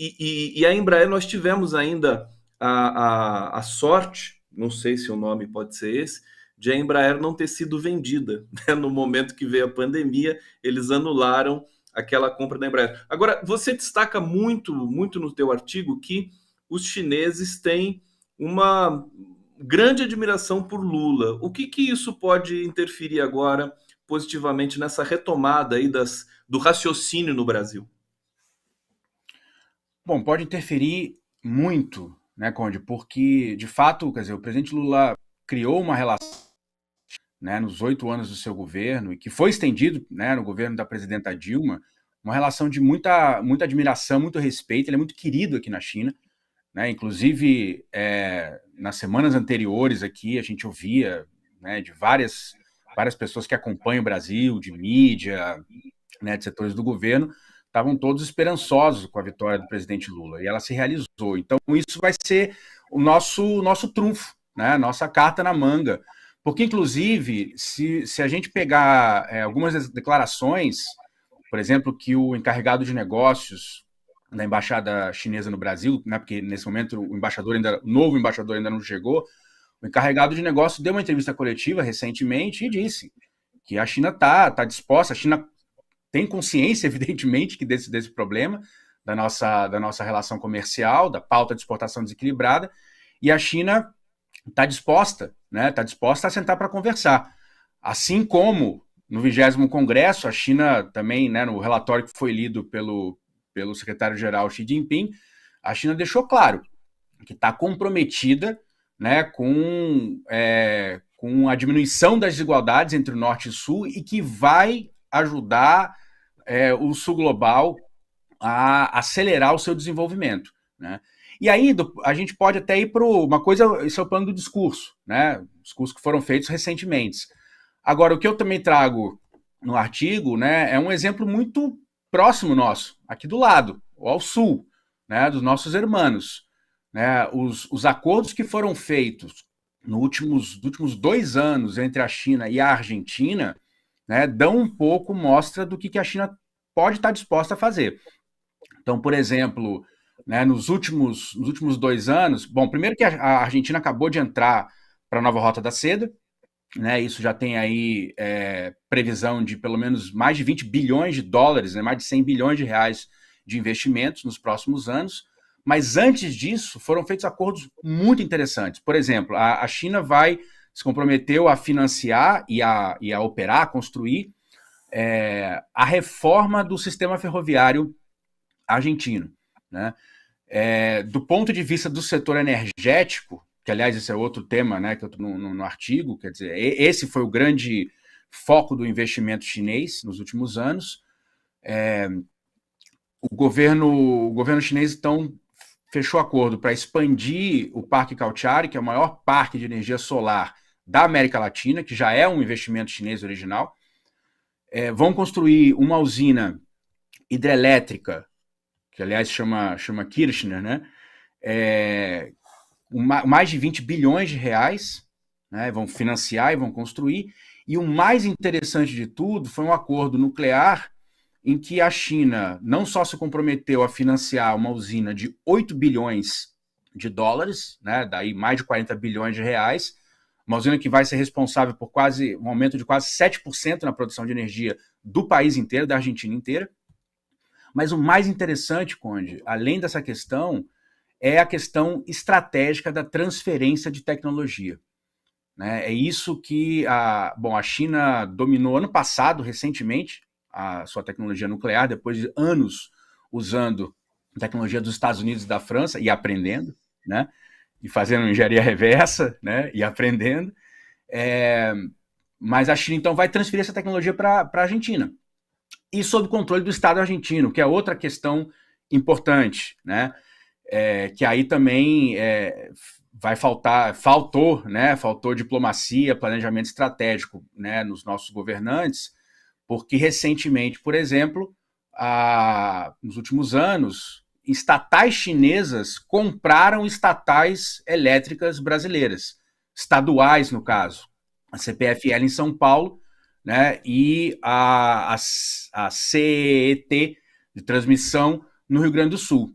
E a Embraer, nós tivemos ainda a sorte, não sei se o nome pode ser esse, de a Embraer não ter sido vendida, né? No momento que veio a pandemia, eles anularam aquela compra da Embraer. Agora, você destaca muito, muito no teu artigo que os chineses têm uma grande admiração por Lula. O que isso pode interferir agora positivamente nessa retomada aí do raciocínio no Brasil? Bom, pode interferir muito, né, Conde? Porque, de fato, quer dizer, o presidente Lula criou uma relação, né, nos 8 anos do seu governo, e que foi estendido, né, no governo da presidenta Dilma, uma relação de muita admiração, muito respeito. Ele é muito querido aqui na China, né? Inclusive, nas semanas anteriores aqui, a gente ouvia, né, de várias pessoas que acompanham o Brasil, de mídia, né, de setores do governo, estavam todos esperançosos com a vitória do presidente Lula, e ela se realizou. Então, isso vai ser o nosso trunfo, né, nossa carta na manga. Porque, inclusive, se a gente pegar algumas declarações, por exemplo, que o encarregado de negócios da embaixada chinesa no Brasil, né, porque nesse momento o novo embaixador ainda não chegou, o encarregado de negócios deu uma entrevista coletiva recentemente e disse que a China está disposta, a China tem consciência, evidentemente, que desse problema da nossa relação comercial, da pauta de exportação desequilibrada, e a China está disposta, né, está disposta a sentar para conversar. Assim como no 20º Congresso, a China também, né, no relatório que foi lido pelo secretário-geral Xi Jinping, a China deixou claro que está comprometida, né, com a diminuição das desigualdades entre o Norte e o Sul e que vai ajudar o Sul Global a acelerar o seu desenvolvimento, né? E aí a gente pode até ir para uma coisa, isso é o plano do discurso, né? Discursos que foram feitos recentemente. Agora, o que eu também trago no artigo, né, é um exemplo muito próximo nosso, aqui do lado, ou ao sul, né, dos nossos irmãos. Né, os acordos que foram feitos nos últimos 2 anos entre a China e a Argentina, né, dão um pouco mostra do que a China pode estar disposta a fazer. Então, por exemplo, né, nos últimos 2 anos, bom, primeiro que a Argentina acabou de entrar para a nova Rota da Seda, né, isso já tem aí previsão de pelo menos mais de 20 bilhões de dólares, né, mais de 100 bilhões de reais de investimentos nos próximos anos. Mas antes disso, foram feitos acordos muito interessantes. Por exemplo, a China se comprometeu a financiar e a operar, a construir a reforma do sistema ferroviário argentino. Né? Do ponto de vista do setor energético, que aliás esse é outro tema, né, que eu estou no artigo, quer dizer, esse foi o grande foco do investimento chinês nos últimos anos. O governo chinês, então, fechou acordo para expandir o Parque Cauchari, que é o maior parque de energia solar da América Latina, que já é um investimento chinês original. Vão construir uma usina hidrelétrica, que aliás chama Kirchner, né? Mais de 20 bilhões de reais, né? Vão financiar e vão construir. E o mais interessante de tudo foi um acordo nuclear em que a China não só se comprometeu a financiar uma usina de 8 bilhões de dólares, né, daí mais de 40 bilhões de reais, uma usina que vai ser responsável por um aumento de quase 7% na produção de energia do país inteiro, da Argentina inteira. Mas o mais interessante, Conde, além dessa questão, é a questão estratégica da transferência de tecnologia. Né? É isso que a China dominou ano passado, recentemente, a sua tecnologia nuclear, depois de anos usando tecnologia dos Estados Unidos e da França e aprendendo, né? E fazendo engenharia reversa, né? E aprendendo. Mas a China, então, vai transferir essa tecnologia para a Argentina. E sob controle do Estado argentino, que é outra questão importante, né? Que aí também faltou diplomacia, planejamento estratégico, né, nos nossos governantes, porque recentemente, por exemplo, nos últimos anos, estatais chinesas compraram estatais elétricas brasileiras, estaduais no caso, a CPFL em São Paulo, né, e a CET de transmissão no Rio Grande do Sul.